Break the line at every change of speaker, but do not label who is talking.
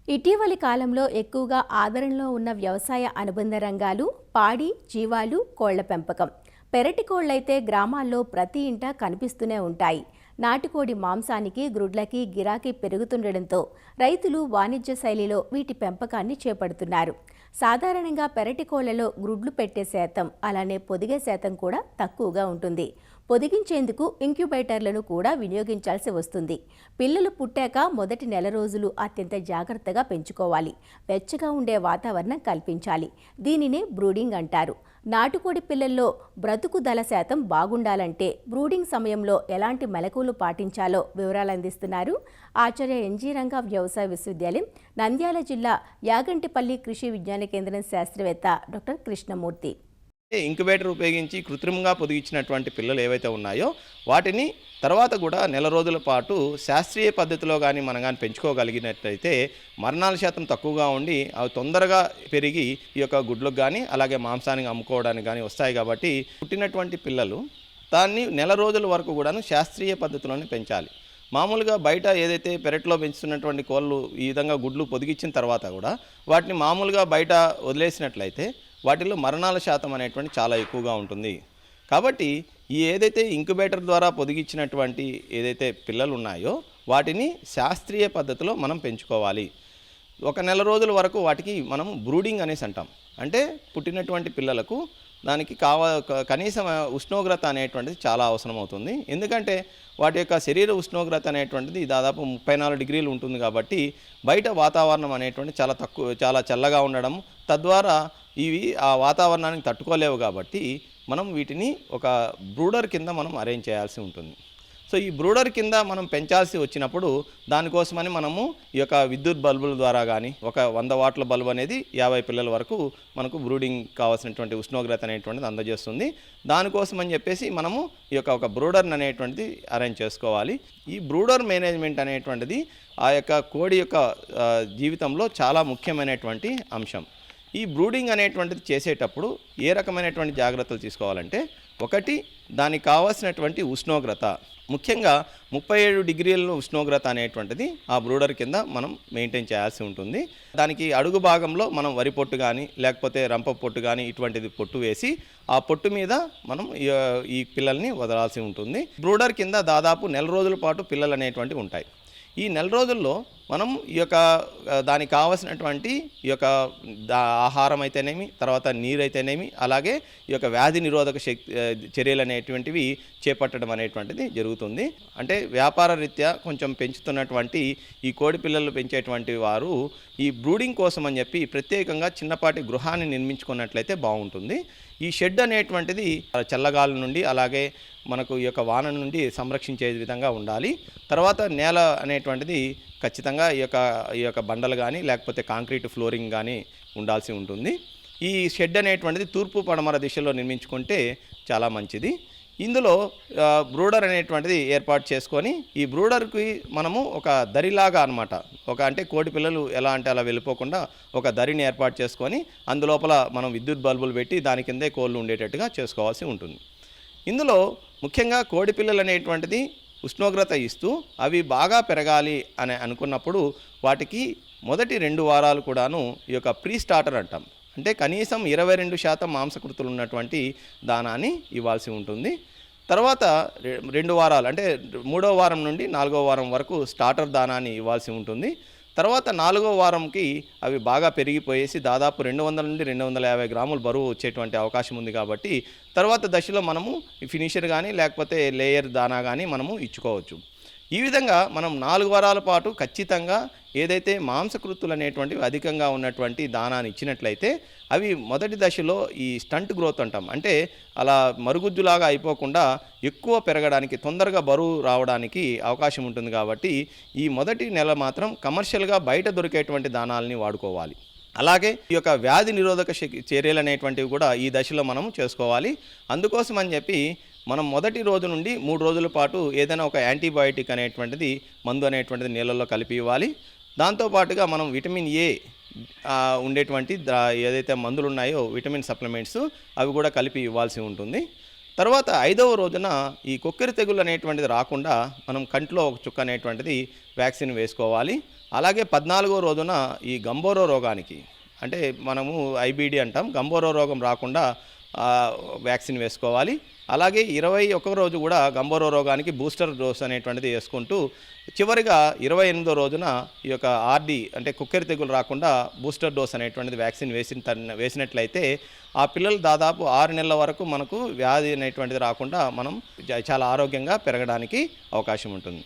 ఇటీవలి కాలంలో ఎక్కువగా ఆదరణలో ఉన్న వ్యవసాయ అనుబంధ రంగాలు పాడి, జీవాలు, కోళ్ల పెంపకం. పెరటి కోళ్లైతే గ్రామాల్లో ప్రతి ఇంటా కనిపిస్తూనే ఉంటాయి. నాటుకోడి మాంసానికి, గ్రుడ్లకి గిరాకీ పెరుగుతుండటంతో రైతులు వాణిజ్య శైలిలో వీటి పెంపకాన్ని చేపడుతున్నారు. సాధారణంగా పెరటి కోళ్లలో గ్రుడ్లు పెట్టే శాతం, అలానే పొదిగే శాతం కూడా తక్కువగా ఉంటుంది. పొదిగించేందుకు ఇంక్యుబేటర్లను కూడా వినియోగించాల్సి వస్తుంది. పిల్లలు పుట్టాక మొదటి నెల రోజులు అత్యంత జాగ్రత్తగా పెంచుకోవాలి. వెచ్చగా ఉండే వాతావరణం కల్పించాలి. దీనినే బ్రూడింగ్ అంటారు. నాటుకోడి పిల్లల్లో బ్రతుకుదల శాతం బాగుండాలంటే బ్రూడింగ్ సమయంలో ఎలాంటి మెలకువలు పాటించాలో వివరాలు అందిస్తున్నారు ఆచార్య ఎన్జీ రంగా వ్యవసాయ విశ్వవిద్యాలయం, నంద్యాల జిల్లా యాగంటిపల్లి కృషి విజ్ఞాన కేంద్రం శాస్త్రవేత్త డాక్టర్ కృష్ణమూర్తి.
ఇంక్యుబేటర్ ఉపయోగించి కృత్రిమంగా పొదిగించినటువంటి పిల్లలు ఏవైతే ఉన్నాయో వాటిని తర్వాత కూడా నెల రోజుల పాటు శాస్త్రీయ పద్ధతిలో కానీ మనం కానీ పెంచుకోగలిగినట్లయితే మరణాల శాతం తక్కువగా ఉండి అవి తొందరగా పెరిగి ఈ యొక్క గుడ్లకు కానీ అలాగే మాంసానికి అమ్ముకోవడానికి కానీ వస్తాయి. కాబట్టి పుట్టినటువంటి పిల్లలు దాన్ని నెల రోజుల వరకు కూడాను శాస్త్రీయ పద్ధతిలోనే పెంచాలి. మామూలుగా బయట ఏదైతే పెరట్లో పెంచుతున్నటువంటి కోళ్ళు ఈ విధంగా గుడ్లు పొదిగించిన తర్వాత కూడా వాటిని మామూలుగా బయట వదిలేసినట్లయితే వాటిలో మరణాల శాతం అనేటువంటి చాలా ఎక్కువగా ఉంటుంది. కాబట్టి ఈ ఏదైతే ఇంక్యుబేటర్ ద్వారా పొదిగించినటువంటి ఏదైతే పిల్లలు ఉన్నాయో వాటిని శాస్త్రీయ పద్ధతిలో మనం పెంచుకోవాలి. ఒక నెల రోజుల వరకు వాటికి మనం బ్రూడింగ్ అనేసి అంటాం. అంటే పుట్టినటువంటి పిల్లలకు దానికి కనీసం ఉష్ణోగ్రత అనేటువంటిది చాలా అవసరం అవుతుంది. ఎందుకంటే వాటి యొక్క శరీర ఉష్ణోగ్రత అనేటువంటిది దాదాపు 34 డిగ్రీలు ఉంటుంది. కాబట్టి బయట వాతావరణం అనేటువంటి చాలా చల్లగా ఉండడం, తద్వారా ఇవి ఆ వాతావరణానికి తట్టుకోలేవు. కాబట్టి మనం వీటిని ఒక బ్రూడర్ కింద మనం అరేంజ్ చేయాల్సి ఉంటుంది. సో ఈ బ్రూడర్ కింద మనం పెంచాల్సి వచ్చినప్పుడు దానికోసమని మనము ఈ యొక్క విద్యుత్ బల్బుల ద్వారా కానీ ఒక 100 వాట్ల బల్బు అనేది 50 పిల్లల వరకు మనకు బ్రూడింగ్ కావాల్సినటువంటి ఉష్ణోగ్రత అనేటువంటిది అందజేస్తుంది. దానికోసమని చెప్పేసి మనము ఈ యొక్క ఒక బ్రూడర్ని అనేటువంటిది అరేంజ్ చేసుకోవాలి. ఈ బ్రూడర్ మేనేజ్మెంట్ అనేటువంటిది ఆ యొక్క కోడి యొక్క జీవితంలో చాలా ముఖ్యమైనటువంటి అంశం. ఈ బ్రూడింగ్ అనేటువంటిది చేసేటప్పుడు ఏ రకమైనటువంటి జాగ్రత్తలు తీసుకోవాలంటే, ఒకటి దానికి కావాల్సినటువంటి ఉష్ణోగ్రత, ముఖ్యంగా 37 డిగ్రీల ఉష్ణోగ్రత అనేటువంటిది ఆ బ్రూడర్ కింద మనం మెయింటైన్ చేయాల్సి ఉంటుంది. దానికి అడుగు భాగంలో మనం వరి పొట్టు కానీ లేకపోతే రంప పొట్టు కానీ ఇటువంటిది పొట్టు వేసి ఆ పొట్టు మీద మనం ఈ పిల్లల్ని వదలాల్సి ఉంటుంది. బ్రూడర్ కింద దాదాపు నెల రోజుల పాటు పిల్లలు అనేటువంటివి ఉంటాయి. ఈ నెల రోజుల్లో మనం ఈ యొక్క దానికి కావాల్సినటువంటి ఈ యొక్క ఆహారం అయితేనేమి, తర్వాత నీరు అయితేనేమి, అలాగే ఈ యొక్క వ్యాధి నిరోధక చర్యలు అనేటువంటివి చేపట్టడం అనేటువంటిది జరుగుతుంది. అంటే వ్యాపార రీత్యా కొంచెం పెంచుతున్నటువంటి ఈ కోడి పిల్లలు పెంచేటువంటి వారు ఈ బ్రూడింగ్ కోసం అని చెప్పి ప్రత్యేకంగా చిన్నపాటి గృహాన్ని నిర్మించుకున్నట్లయితే బాగుంటుంది. ఈ షెడ్ అనేటువంటిది చల్లగాలి నుండి అలాగే మనకు ఈ యొక్క వాన నుండి సంరక్షించే విధంగా ఉండాలి. తర్వాత నేల అనేటువంటిది ఖచ్చితంగా ఈ యొక్క బండలు కానీ లేకపోతే కాంక్రీట్ ఫ్లోరింగ్ కానీ ఉండాల్సి ఉంటుంది. ఈ షెడ్ అనేటువంటిది తూర్పు పడమర దిశలో నిర్మించుకుంటే చాలా మంచిది. ఇందులో బ్రూడర్ అనేటువంటిది ఏర్పాటు చేసుకొని ఈ బ్రూడర్కి మనము ఒక దరిలాగా అనమాట, అంటే కోడి పిల్లలు ఎలా అంటే అలా వెళ్ళిపోకుండా ఒక దరిని ఏర్పాటు చేసుకొని అందులోపల మనం విద్యుత్ బల్బులు పెట్టి దాని కిందే కోళ్ళు ఉండేటట్టుగా చేసుకోవాల్సి ఉంటుంది. ఇందులో ముఖ్యంగా కోడి పిల్లలు అనేటువంటిది ఉష్ణోగ్రత ఇస్తూ అవి బాగా పెరగాలి అని అనుకున్నప్పుడు వాటికి మొదటి 2 వారాలు కూడాను ఈ యొక్క ప్రీ స్టార్టర్ అంటాం. అంటే కనీసం 22% మాంసకృతులు ఉన్నటువంటి దానాన్ని ఇవ్వాల్సి ఉంటుంది. తర్వాత 2 వారాలు అంటే 3వ వారం నుండి 4వ వారం వరకు స్టార్టర్ దానాన్ని ఇవ్వాల్సి ఉంటుంది. తర్వాత 4వ వారంకి అవి బాగా పెరిగిపోయేసి దాదాపు 200 నుండి 250 గ్రాములు బరువు వచ్చేటువంటి అవకాశం ఉంది. కాబట్టి తర్వాత దశలో మనము ఫినిషర్ కానీ లేకపోతే లేయర్ దానా కానీ మనము ఇచ్చుకోవచ్చు. ఈ విధంగా మనం 4 వారాల పాటు ఖచ్చితంగా ఏదైతే మాంసకృతులు అనేటువంటివి అధికంగా ఉన్నటువంటి దానాన్ని ఇచ్చినట్లయితే అవి మొదటి దశలో ఈ స్టంట్ గ్రోత్ అంటాం. అంటే అలా మరుగుజ్జులాగా అయిపోకుండా ఎక్కువ పెరగడానికి, తొందరగా బరువు రావడానికి అవకాశం ఉంటుంది. కాబట్టి ఈ మొదటి నెల మాత్రం కమర్షియల్గా బయట దొరికేటువంటి దానాలని వాడుకోవాలి. అలాగే ఈ యొక్క వ్యాధి నిరోధక చర్యలు అనేటువంటివి కూడా ఈ దశలో మనం చేసుకోవాలి. అందుకోసం అని చెప్పి మనం మొదటి రోజు నుండి 3 రోజుల పాటు ఏదైనా ఒక యాంటీబయాటిక్ అనేటువంటిది మందు అనేటువంటిది నీళ్ళల్లో కలిపి ఇవ్వాలి. దాంతోపాటుగా మనం విటమిన్ ఏ ఉండేటువంటి ఏదైతే మందులు ఉన్నాయో విటమిన్ సప్లిమెంట్స్ అవి కూడా కలిపి ఇవ్వాల్సి ఉంటుంది. తర్వాత 5వ రోజున ఈ కొక్కెర తెగులు అనేటువంటిది రాకుండా మనం కంట్లో ఒక చుక్క అనేటువంటిది వ్యాక్సిన్ వేసుకోవాలి. అలాగే 14వ రోజున ఈ గంబోరో రోగానికి, అంటే మనము ఐబీడీ అంటాం, గంబోరో రోగం రాకుండా వ్యాక్సిన్ వేసుకోవాలి. అలాగే 21వ రోజు కూడా గంబోరో రోగానికి బూస్టర్ డోస్ అనేటువంటిది వేసుకుంటూ చివరిగా 28వ రోజున ఈ యొక్క ఆర్డీ అంటే కుక్కెర తెగులు రాకుండా బూస్టర్ డోస్ అనేటువంటిది వ్యాక్సిన్ వేసినట్లయితే ఆ పిల్లలు దాదాపు 6 నెలల వరకు మనకు వ్యాధి అనేటువంటిది రాకుండా మనం చాలా ఆరోగ్యంగా పెరగడానికి అవకాశం ఉంటుంది.